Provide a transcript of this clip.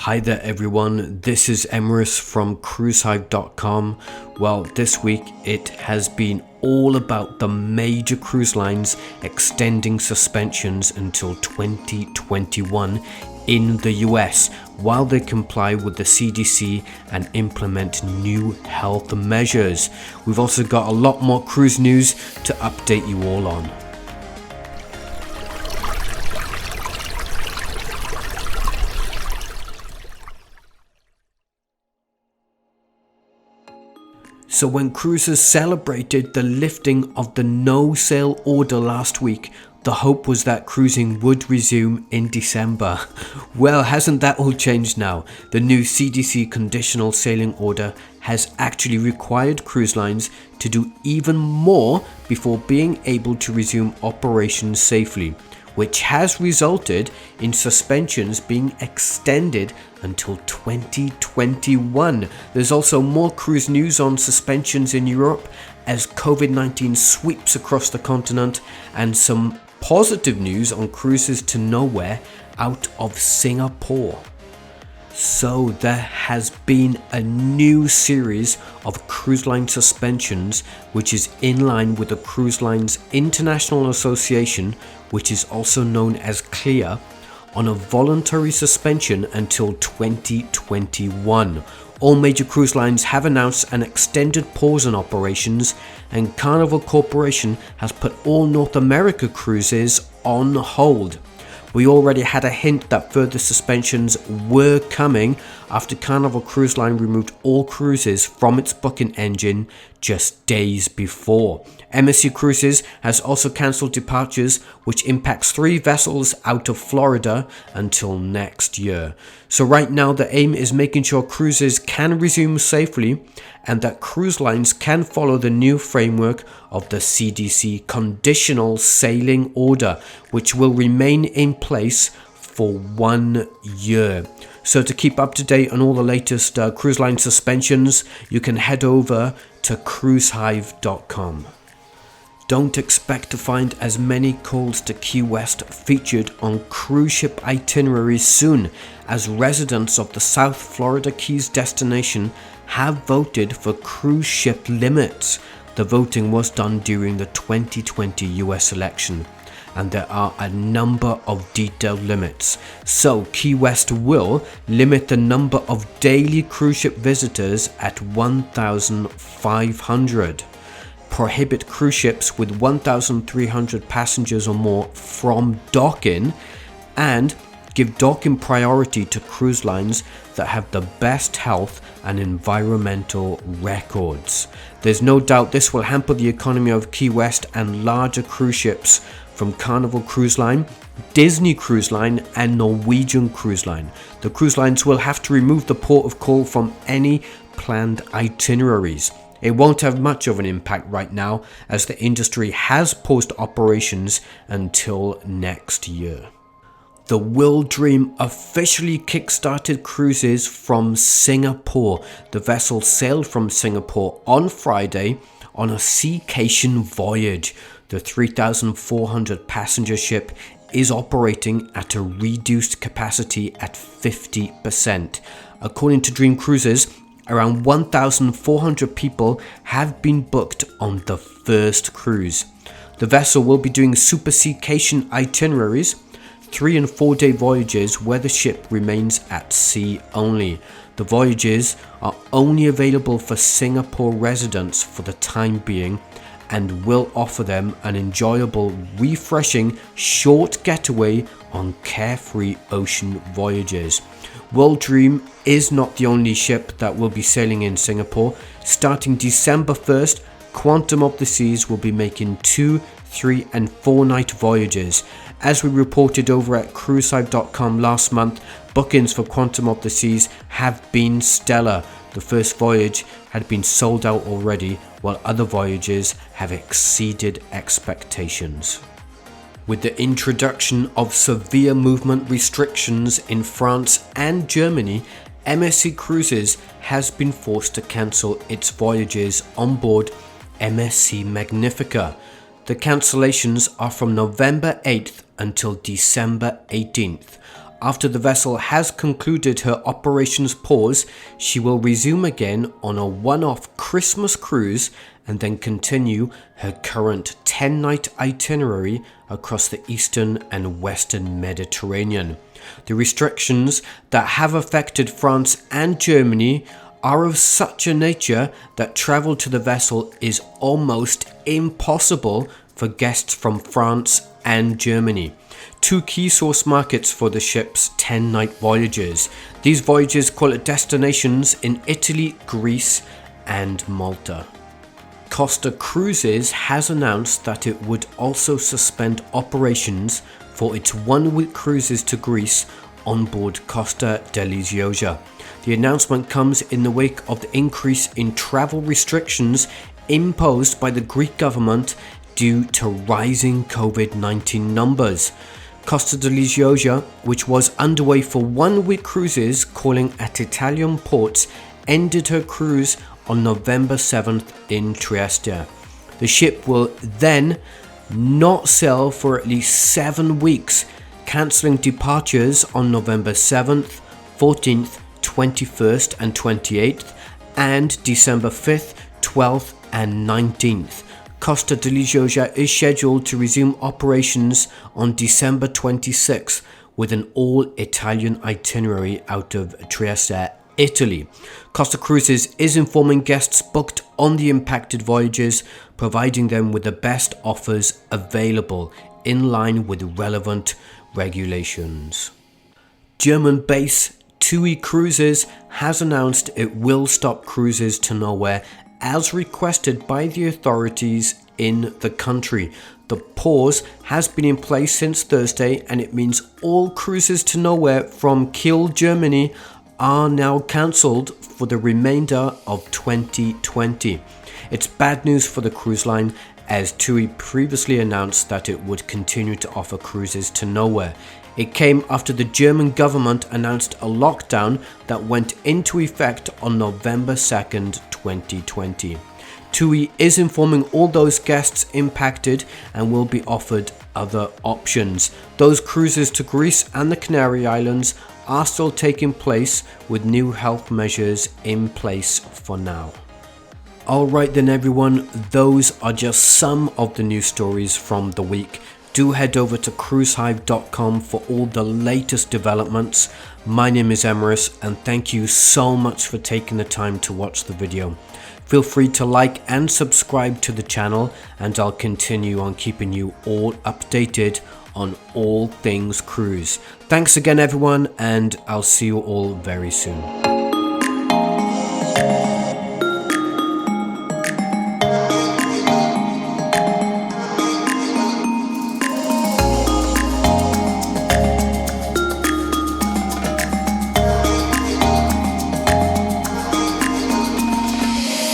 Hi there everyone, this is Emrys from cruisehive.com. Well, this week it has been all about the major cruise lines extending suspensions until 2021 in the US while they comply with the CDC and implement new health measures. We've also got a lot more cruise news to update you all on. So when cruisers celebrated the lifting of the no-sail order last week, the hope was that cruising would resume in December. Well, hasn't that all changed now? The new CDC Conditional Sailing Order has actually required cruise lines to do even more before being able to resume operations safely, which has resulted in suspensions being extended until 2021. There's also more cruise news on suspensions in Europe as COVID-19 sweeps across the continent, and some positive news on cruises to nowhere out of Singapore. So there has been a new series of cruise line suspensions which is in line with the Cruise Lines International Association, which is also known as CLIA, on a voluntary suspension until 2021. All major cruise lines have announced an extended pause on operations, and Carnival Corporation has put all North America cruises on hold. We already had a hint that further suspensions were coming after Carnival Cruise Line removed all cruises from its booking engine just days before. MSC Cruises has also cancelled departures, which impacts 3 vessels out of Florida until next year. So right now the aim is making sure cruises can resume safely and that cruise lines can follow the new framework of the CDC Conditional Sailing Order, which will remain in place for 1 year. So to keep up to date on all the latest cruise line suspensions, you can head over to cruisehive.com. Don't expect to find as many calls to Key West featured on cruise ship itineraries soon, as residents of the South Florida Keys destination have voted for cruise ship limits. The voting was done during the 2020 US election, and there are a number of detailed limits. So Key West will limit the number of daily cruise ship visitors at 1,500. Prohibit cruise ships with 1,300 passengers or more from docking, and give docking priority to cruise lines that have the best health and environmental records. There's no doubt this will hamper the economy of Key West and larger cruise ships from Carnival Cruise Line, Disney Cruise Line and Norwegian Cruise Line. The cruise lines will have to remove the port of call from any planned itineraries. It won't have much of an impact right now, as the industry has paused operations until next year. The World Dream officially kick-started cruises from Singapore. The vessel sailed from Singapore on Friday on a Seacation voyage. The 3,400 passenger ship is operating at a reduced capacity at 50%. According to Dream Cruises, around 1,400 people have been booked on the first cruise. The vessel will be doing super Seacation itineraries, 3 and 4 day voyages where the ship remains at sea only. The voyages are only available for Singapore residents for the time being, and will offer them an enjoyable, refreshing, short getaway on carefree ocean voyages. World Dream is not the only ship that will be sailing in Singapore. Starting December 1st, Quantum of the Seas will be making 2, 3 and 4 night voyages. As we reported over at cruisehive.com last month, bookings for Quantum of the Seas have been stellar. The first voyage had been sold out already, while other voyages have exceeded expectations. With the introduction of severe movement restrictions in France and Germany, MSC Cruises has been forced to cancel its voyages on board MSC Magnifica. The cancellations are from November 8th until December 18th. After the vessel has concluded her operations pause, she will resume again on a one-off Christmas cruise and then continue her current 10-night itinerary across the eastern and western Mediterranean. The restrictions that have affected France and Germany are of such a nature that travel to the vessel is almost impossible for guests from France and Germany, two key source markets for the ship's 10-night voyages. These voyages call at destinations in Italy, Greece, and Malta. Costa Cruises has announced that it would also suspend operations for its one-week cruises to Greece on board Costa Deliciosa. The announcement comes in the wake of the increase in travel restrictions imposed by the Greek government due to rising COVID-19 numbers. Costa Deliciosa, which was underway for one-week cruises calling at Italian ports, ended her cruise on November 7th in Trieste. The ship will then not sail for at least 7 weeks, cancelling departures on November 7th, 14th, 21st and 28th, and December 5th, 12th and 19th. Costa Deliciosa is scheduled to resume operations on December 26th with an all-Italian itinerary out of Trieste, Italy. Costa Cruises is informing guests booked on the impacted voyages, providing them with the best offers available in line with relevant regulations. German base TUI Cruises has announced it will stop cruises to nowhere as requested by the authorities in the country. The pause has been in place since Thursday, and it means all cruises to nowhere from Kiel, Germany are now cancelled for the remainder of 2020. It's bad news for the cruise line, as TUI previously announced that it would continue to offer cruises to nowhere. It came after the German government announced a lockdown that went into effect on November 2nd, 2020. TUI is informing all those guests impacted and will be offered other options. Those cruises to Greece and the Canary Islands are still taking place with new health measures in place for now. Alright then everyone, those are just some of the news stories from the week. Do head over to cruisehive.com for all the latest developments. My name is Emerus, and thank you so much for taking the time to watch the video. Feel free to like and subscribe to the channel, and I'll continue on keeping you all updated on all things cruise. Thanks again everyone, and I'll see you all very soon.